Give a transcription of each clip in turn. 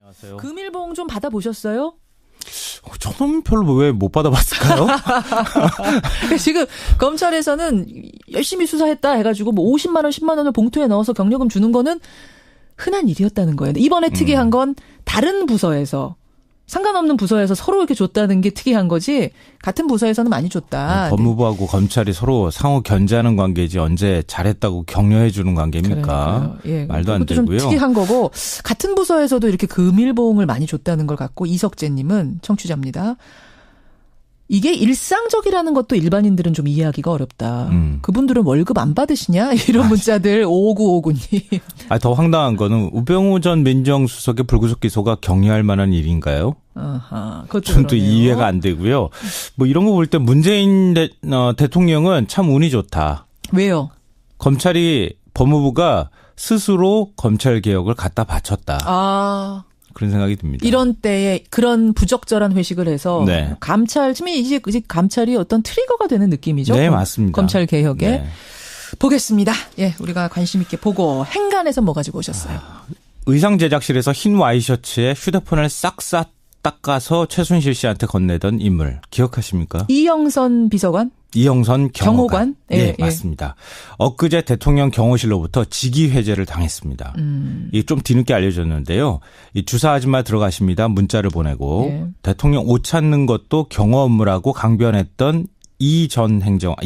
안녕하세요. 금일봉 좀 받아보셨어요? 저는 별로 왜 못 받아봤을까요? 지금 검찰에서는 열심히 수사했다 해가지고 뭐 50만 원, 10만 원을 봉투에 넣어서 경력금 주는 거는 흔한 일이었다는 거예요. 이번에 특이한 건 다른 부서에서 상관없는 부서에서 서로 이렇게 줬다는 게 특이한 거지 같은 부서에서는 많이 줬다. 법무부하고 검찰이 서로 상호 견제하는 관계지 언제 잘했다고 격려해 주는 관계입니까? 예, 말도 안 되고요. 좀 특이한 거고 같은 부서에서도 이렇게 금일봉을 많이 줬다는 걸 갖고 이석재님은 청취자입니다. 이게 일상적이라는 것도 일반인들은 좀 이해하기가 어렵다. 그분들은 월급 안 받으시냐? 이런 문자들 5959님. 더 황당한 거는 우병우 전 민정수석의 불구속 기소가 격려할 만한 일인가요? 전 또 이해가 안 되고요. 뭐 이런 거 볼 때 문재인 대통령은 참 운이 좋다. 왜요? 검찰이 법무부가 스스로 검찰 개혁을 갖다 바쳤다. 그런 생각이 듭니다. 이런 때에 그런 부적절한 회식을 해서 네. 이제 감찰이 어떤 트리거가 되는 느낌이죠. 네, 맞습니다. 검찰 개혁에. 네. 보겠습니다. 예, 우리가 관심 있게 보고 행간에서 뭐 가지고 오셨어요? 의상 제작실에서 흰 와이셔츠에 휴대폰을 싹싹 닦아서 최순실 씨한테 건네던 인물 기억하십니까? 이영선 비서관? 이영선 경호관. 예, 맞습니다. 엊그제 대통령 경호실로부터 직위 해제를 당했습니다. 이게 좀 뒤늦게 알려졌는데요. 이 주사 아줌마 들어가십니다. 문자를 보내고 대통령 옷 찾는 것도 경호 업무라고 강변했던 이 행정관,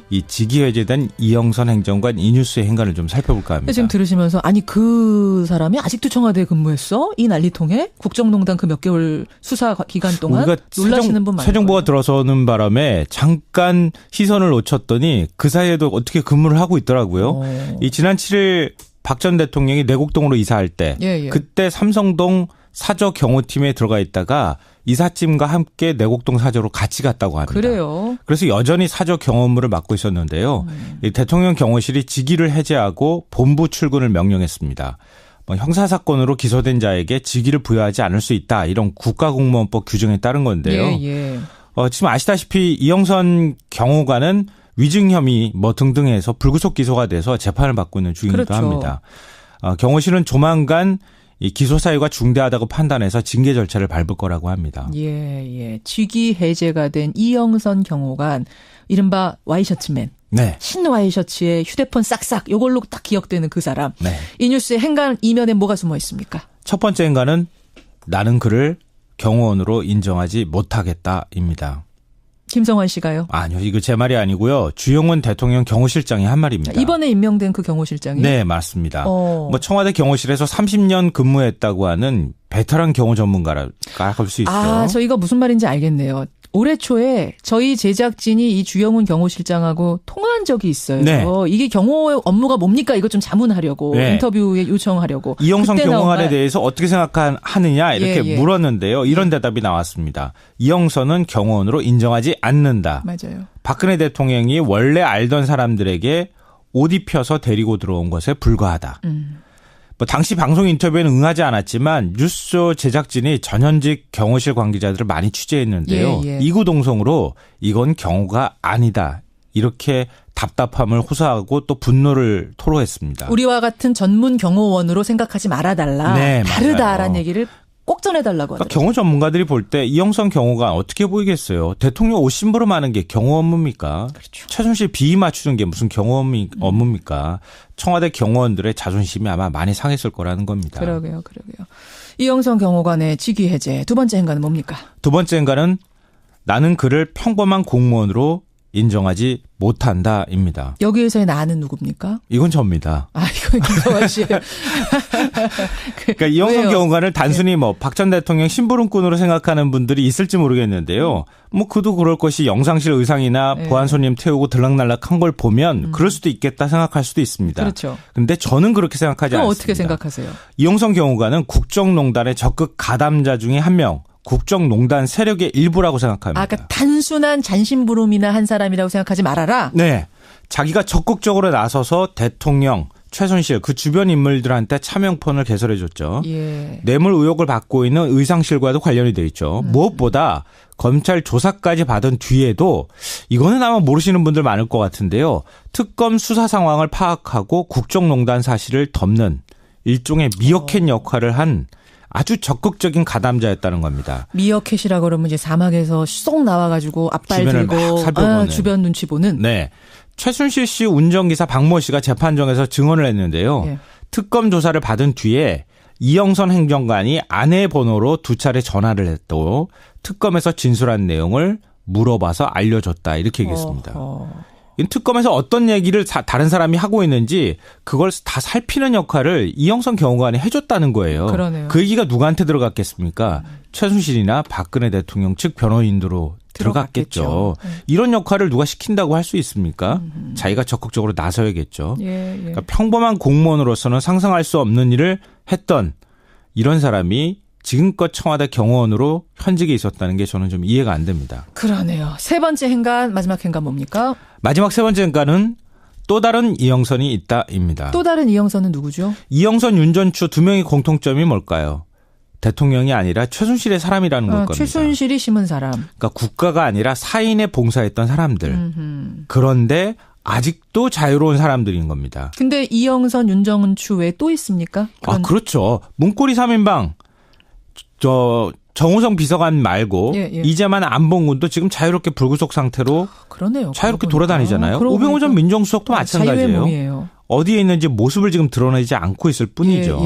이 직위 해제된 이영선 행정관 이 뉴스의 행간을 좀 살펴볼까 합니다. 지금 들으시면서 아니 그 사람이 아직도 청와대에 근무했어? 이 난리통에 국정농단 그 몇 개월 수사 기간 동안 놀라시는 분 많아요. 새 정부가 들어서는 바람에 잠깐 시선을 놓쳤더니 그 사이에도 어떻게 근무를 하고 있더라고요. 이 지난 7일 박 전 대통령이 내곡동으로 이사할 때 그때 삼성동 사저 경호팀에 들어가 있다가 이삿짐과 함께 내곡동 사저로 같이 갔다고 합니다. 그래요. 그래서 여전히 사저 경호 업무를 맡고 있었는데요. 이 대통령 경호실이 직위를 해제하고 본부 출근을 명령했습니다. 형사사건으로 기소된 자에게 직위를 부여하지 않을 수 있다. 이런 국가공무원법 규정에 따른 건데요. 지금 아시다시피 이영선 경호관은 위증 혐의 등등 해서 불구속 기소가 돼서 재판을 받고 있는 중이기도 합니다. 경호실은 조만간 이 기소 사유가 중대하다고 판단해서 징계 절차를 밟을 거라고 합니다. 직위 해제가 된 이영선 경호관, 이른바 와이셔츠맨. 네. 흰 와이셔츠에 휴대폰 싹싹 요걸로 딱 기억되는 그 사람. 네. 이 뉴스의 행간 이면에 뭐가 숨어 있습니까? 첫 번째 행간은 나는 그를 경호원으로 인정하지 못하겠다입니다. 김성환 씨가요? 아니요. 이거 제 말이 아니고요. 주영훈 대통령 경호실장이 한 말입니다. 이번에 임명된 그 경호실장이요? 네, 맞습니다. 청와대 경호실에서 30년 근무했다고 하는 베테랑 경호 전문가라 할 수 있죠. 저희가 무슨 말인지 알겠네요. 올해 초에 저희 제작진이 이 주영훈 경호실장하고 통화한 적이 있어요. 네. 이게 경호 업무가 뭡니까? 이거 좀 자문하려고 인터뷰에 요청하려고. 이영선 경호관에 대해서 어떻게 생각하느냐 이렇게 물었는데요. 이런 대답이 나왔습니다. 이영선은 경호원으로 인정하지 않는다. 맞아요. 박근혜 대통령이 원래 알던 사람들에게 옷 입혀서 데리고 들어온 것에 불과하다. 당시 방송 인터뷰에는 응하지 않았지만 뉴스쇼 제작진이 전현직 경호실 관계자들을 많이 취재했는데요. 이구동성으로 이건 경호가 아니다. 이렇게 답답함을 호소하고 또 분노를 토로했습니다. 우리와 같은 전문 경호원으로 생각하지 말아달라. 네, 다르다라는 얘기를 꼭 전해달라고 하더라고요. 경호 전문가들이 볼 때 이영선 경호관 어떻게 보이겠어요? 대통령 옷 심부름 하는 게 경호 업무입니까? 그렇죠. 최순실 비위 맞추는 게 무슨 경호 업무입니까? 청와대 경호원들의 자존심이 아마 많이 상했을 거라는 겁니다. 그러게요. 이영선 경호관의 직위 해제. 두 번째 행간은 뭡니까? 두 번째 행간은 나는 그를 평범한 공무원으로 인정하지 못한다입니다. 여기에서의 나는 누굽니까? 이건 접니다. 이건 김성환 씨예요. 그러니까 이영선 경호관을 단순히 박 전 대통령 심부름꾼으로 생각하는 분들이 있을지 모르겠는데요. 그도 그럴 것이 영상실 의상이나 보안 손님 태우고 들락날락한 걸 보면 그럴 수도 있겠다 생각할 수도 있습니다. 그렇죠. 그런데 저는 그렇게 생각하지 않습니다. 어떻게 생각하세요? 이영선 경호관은 국정농단의 적극 가담자 중에 한 명. 국정농단 세력의 일부라고 생각합니다. 그러니까 단순한 잔심부름이나 한 사람이라고 생각하지 말아라? 네. 자기가 적극적으로 나서서 대통령, 최순실 그 주변 인물들한테 차명폰을 개설해줬죠. 뇌물 의혹을 받고 있는 의상실과도 관련이 돼 있죠. 무엇보다 검찰 조사까지 받은 뒤에도 이거는 아마 모르시는 분들 많을 것 같은데요. 특검 수사 상황을 파악하고 국정농단 사실을 덮는 일종의 미어캣 역할을 한 아주 적극적인 가담자였다는 겁니다. 미어캣이라고 그러면 이제 사막에서 쏙 나와가지고 앞발 주변을 들고 막 살펴보는. 주변 눈치 보는. 네. 최순실 씨 운전기사 박모 씨가 재판정에서 증언을 했는데요. 예. 특검 조사를 받은 뒤에 이영선 행정관이 아내 번호로 2차례 전화를 했고 특검에서 진술한 내용을 물어봐서 알려줬다 이렇게 얘기했습니다. 이 특검에서 어떤 얘기를 다른 사람이 하고 있는지 그걸 다 살피는 역할을 이영선 경호관이 해줬다는 거예요. 그러네요. 그 얘기가 누구한테 들어갔겠습니까? 최순실이나 박근혜 대통령 측 변호인으로 들어갔겠죠. 이런 역할을 누가 시킨다고 할 수 있습니까? 자기가 적극적으로 나서야겠죠. 예. 그러니까 평범한 공무원으로서는 상상할 수 없는 일을 했던 이런 사람이 지금껏 청와대 경호원으로 현직에 있었다는 게 저는 좀 이해가 안 됩니다. 그러네요. 세 번째 행간, 마지막 행간 뭡니까? 마지막 세 번째 행간은 또 다른 이영선이 있다입니다. 또 다른 이영선은 누구죠? 이영선, 윤전추 두 명의 공통점이 뭘까요? 대통령이 아니라 최순실의 사람이라는 걸 겁니다. 최순실이 심은 사람. 그러니까 국가가 아니라 사인에 봉사했던 사람들. 그런데 아직도 자유로운 사람들인 겁니다. 근데 이영선, 윤정추 외에 또 있습니까? 그렇죠. 문고리 3인방. 정호성 비서관 말고 이재만 안봉근도 지금 자유롭게 불구속 상태로 그러네요. 자유롭게 돌아다니잖아요. 오병우 전 민정수석도 마찬가지예요. 어디에 있는지 모습을 지금 드러내지 않고 있을 뿐이죠.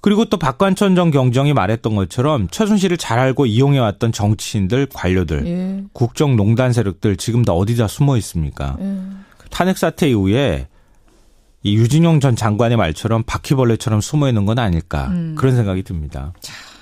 그리고 또 박관천 전 경정이 말했던 것처럼 최순실을 잘 알고 이용해왔던 정치인들, 관료들, 국정농단 세력들 지금 다 어디다 숨어 있습니까? 탄핵 사태 이후에 이 유진용 전 장관의 말처럼 바퀴벌레처럼 숨어 있는 건 아닐까 그런 생각이 듭니다.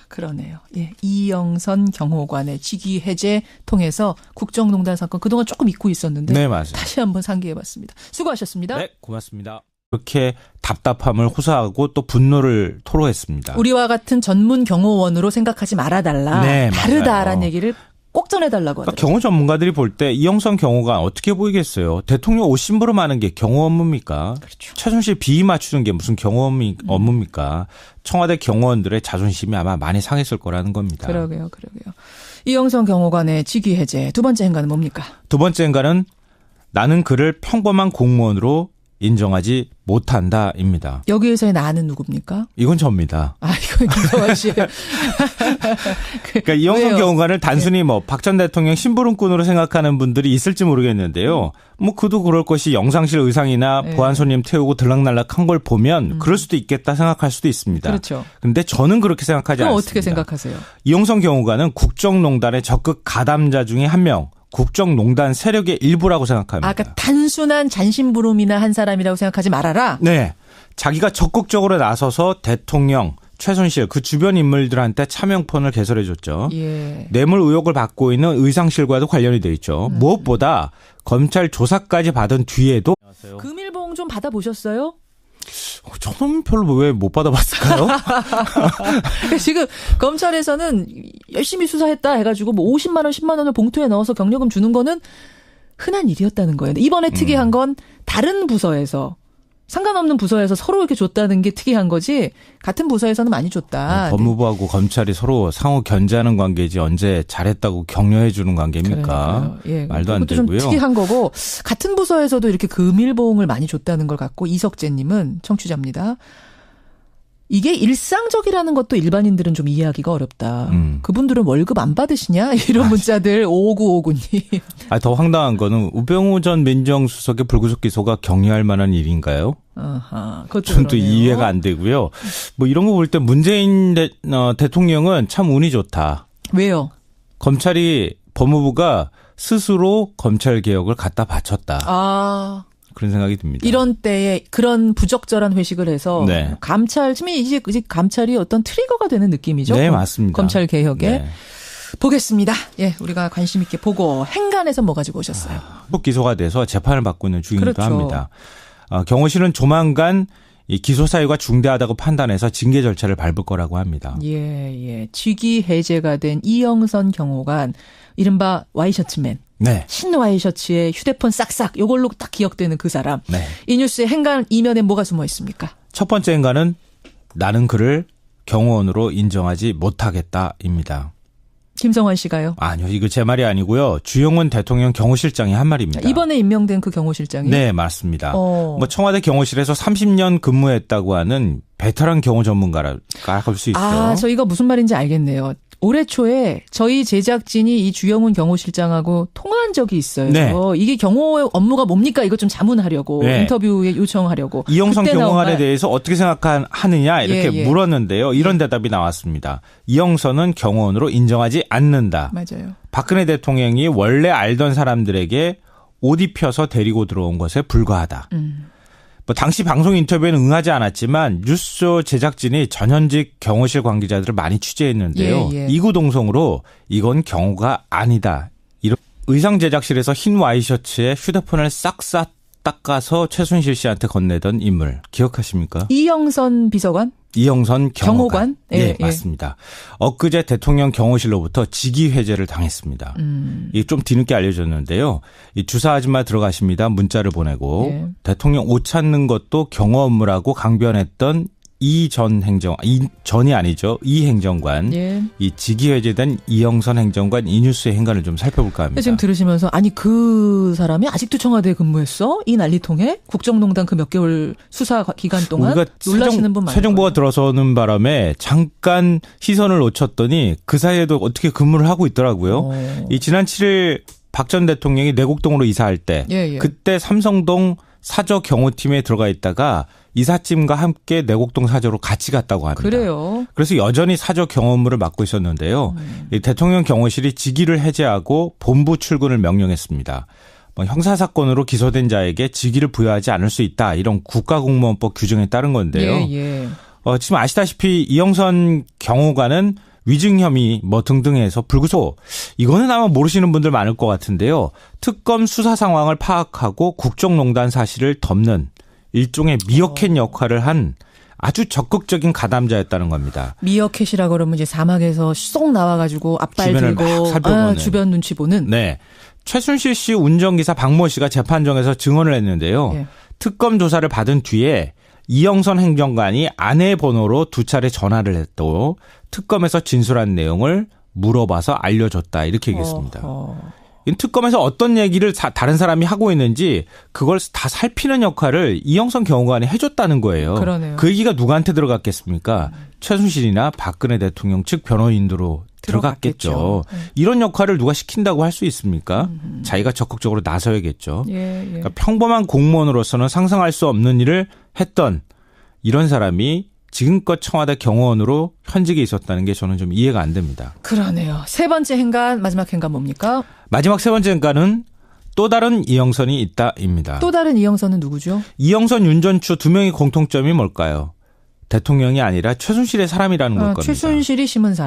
그러네요. 예, 이영선 경호관의 직위 해제 통해서 국정농단 사건 그동안 조금 잊고 있었는데 네, 맞아요. 다시 한번 상기해봤습니다. 수고하셨습니다. 네, 고맙습니다. 그렇게 답답함을 호소하고 또 분노를 토로했습니다. 우리와 같은 전문 경호원으로 생각하지 말아달라. 네, 다르다라는 얘기를 꼭 전해달라고 하더라고요. 그러니까 경호 전문가들이 볼 때 이영선 경호관 어떻게 보이겠어요. 대통령 옷 심부름 하는 게 경호 업무입니까? 그렇죠. 최순실 비위 맞추는 게 무슨 경호 업무입니까? 청와대 경호원들의 자존심이 아마 많이 상했을 거라는 겁니다. 그러게요. 이영선 경호관의 직위 해제. 두 번째 행간은 뭡니까? 두 번째 행간은 나는 그를 평범한 공무원으로 인정하지 못한다입니다. 여기에서의 나는 누굽니까? 이건 접니다. 이건 김성환 씨예요. 그러니까 이영선 경호관을 단순히 박 전 대통령 심부름꾼으로 생각하는 분들이 있을지 모르겠는데요. 그도 그럴 것이 영상실 의상이나 보안 손님 태우고 들락날락한 걸 보면 그럴 수도 있겠다 생각할 수도 있습니다. 그렇죠. 그런데 저는 그렇게 생각하지 않습니다. 어떻게 생각하세요? 이영선 경호관은 국정농단의 적극 가담자 중에 한 명. 국정농단 세력의 일부라고 생각합니다. 그러니까 단순한 잔심부름이나 한 사람이라고 생각하지 말아라? 네. 자기가 적극적으로 나서서 대통령, 최순실 그 주변 인물들한테 차명폰을 개설해줬죠. 뇌물 의혹을 받고 있는 의상실과도 관련이 돼 있죠. 무엇보다 검찰 조사까지 받은 뒤에도 금일봉 좀 받아보셨어요? 저는 별로 왜 못 받아봤을까요? 지금 검찰에서는 열심히 수사했다 해가지고 50만 원, 10만 원을 봉투에 넣어서 경력금 주는 거는 흔한 일이었다는 거예요. 이번에 특이한 건 다른 부서에서 상관없는 부서에서 서로 이렇게 줬다는 게 특이한 거지 같은 부서에서는 많이 줬다. 법무부하고 검찰이 서로 상호 견제하는 관계지 언제 잘했다고 격려해 주는 관계입니까? 말도 안 되고요. 좀 특이한 거고 같은 부서에서도 이렇게 금일봉을 많이 줬다는 걸 갖고 이석재님은 청취자입니다. 이게 일상적이라는 것도 일반인들은 좀 이해하기가 어렵다. 그분들은 월급 안 받으시냐? 이런 문자들 5959님. 더 황당한 거는 우병우 전 민정수석의 불구속 기소가 격려할 만한 일인가요? 전 또 이해가 안 되고요. 이런 거 볼 때 문재인 대통령은 참 운이 좋다. 왜요? 법무부가 스스로 검찰 개혁을 갖다 바쳤다. 그런 생각이 듭니다. 이런 때에 그런 부적절한 회식을 해서 이제 감찰이 어떤 트리거가 되는 느낌이죠. 네, 맞습니다. 검찰 개혁에. 보겠습니다. 우리가 관심 있게 보고 행간에서 뭐 가지고 오셨어요? 꼭 기소가 돼서 재판을 받고 있는 중이기도 그렇죠. 합니다. 경호실은 조만간 이 기소 사유가 중대하다고 판단해서 징계 절차를 밟을 거라고 합니다. 직위 해제가 된 이영선 경호관, 이른바 와이셔츠맨. 흰 와이셔츠에 휴대폰 싹싹 요걸로 딱 기억되는 그 사람. 이 뉴스의 행간 이면에 뭐가 숨어 있습니까? 첫 번째 행간은 나는 그를 경호원으로 인정하지 못하겠다입니다. 김성환 씨가요? 아니요. 이거 제 말이 아니고요. 주영훈 대통령 경호실장이 한 말입니다. 이번에 임명된 그 경호실장이? 네, 맞습니다. 청와대 경호실에서 30년 근무했다고 하는 베테랑 경호 전문가라 할 수 있어요. 저 이거 무슨 말인지 알겠네요. 올해 초에 저희 제작진이 이 주영훈 경호실장하고 통화한 적이 있어요. 네. 이게 경호 업무가 뭡니까? 이거 좀 자문하려고 네. 인터뷰에 요청하려고. 이영선 경호관에 대해서 어떻게 생각하느냐 이렇게 물었는데요. 이런 대답이 나왔습니다. 이영선은 경호원으로 인정하지 않는다. 맞아요. 박근혜 대통령이 원래 알던 사람들에게 옷 입혀서 데리고 들어온 것에 불과하다. 당시 방송 인터뷰에는 응하지 않았지만 뉴스쇼 제작진이 전현직 경호실 관계자들을 많이 취재했는데요. 이구동성으로 이건 경호가 아니다. 이런 의상 제작실에서 흰 와이셔츠에 휴대폰을 싹싹 닦아서 최순실 씨한테 건네던 인물 기억하십니까? 이영선 비서관? 이영선 경호관? 네, 맞습니다. 엊그제 대통령 경호실로부터 직위 해제를 당했습니다. 이게 좀 뒤늦게 알려졌는데요. 이 주사 아줌마 들어가십니다. 문자를 보내고 대통령 옷 찾는 것도 경호 업무라고 강변했던 이 전이 아니죠. 이 행정관. 이 직위 해제된 이영선 행정관 이 뉴스의 행간을 좀 살펴볼까 합니다. 지금 들으시면서 아니 그 사람이 아직도 청와대에 근무했어? 이 난리통에? 국정농단 그 몇 개월 수사 기간 동안 놀라시는 분 많아요. 새 정부가 들어서는 바람에 잠깐 시선을 놓쳤더니 그 사이에도 어떻게 근무를 하고 있더라고요. 이 지난 7일 박 전 대통령이 내곡동으로 이사할 때 그때 삼성동 사저 경호팀에 들어가 있다가 이삿짐과 함께 내곡동 사저로 같이 갔다고 합니다. 그래요. 그래서 여전히 사저 경호 업무를 맡고 있었는데요. 이 대통령 경호실이 직위를 해제하고 본부 출근을 명령했습니다. 형사사건으로 기소된 자에게 직위를 부여하지 않을 수 있다. 이런 국가공무원법 규정에 따른 건데요. 지금 아시다시피 이영선 경호관은 위증 혐의 등등 해서 불구속. 이거는 아마 모르시는 분들 많을 것 같은데요. 특검 수사 상황을 파악하고 국정농단 사실을 덮는 일종의 미어캣 역할을 한 아주 적극적인 가담자였다는 겁니다. 미어캣이라고 그러면 이제 사막에서 쏙 나와가지고 앞발 들고 주변 눈치 보는. 네. 최순실 씨 운전기사 박모 씨가 재판정에서 증언을 했는데요. 특검 조사를 받은 뒤에 이영선 행정관이 아내 번호로 2차례 전화를 했고 특검에서 진술한 내용을 물어봐서 알려줬다 이렇게 얘기했습니다. 특검에서 어떤 얘기를 다른 사람이 하고 있는지 그걸 다 살피는 역할을 이영선 경호관이 해줬다는 거예요. 그러네요. 그 얘기가 누구한테 들어갔겠습니까? 최순실이나 박근혜 대통령 측 변호인으로 들어갔겠죠. 이런 역할을 누가 시킨다고 할 수 있습니까? 자기가 적극적으로 나서야겠죠. 그러니까 평범한 공무원으로서는 상상할 수 없는 일을 했던 이런 사람이 지금껏 청와대 경호원으로 현직에 있었다는 게 저는 좀 이해가 안 됩니다. 그러네요. 세 번째 행간, 마지막 행간 뭡니까? 마지막 세 번째 행간은 또 다른 이영선이 있다입니다. 또 다른 이영선은 누구죠? 이영선, 윤전추 두 명의 공통점이 뭘까요? 대통령이 아니라 최순실의 사람이라는 걸 겁니다. 최순실이 심은 사람.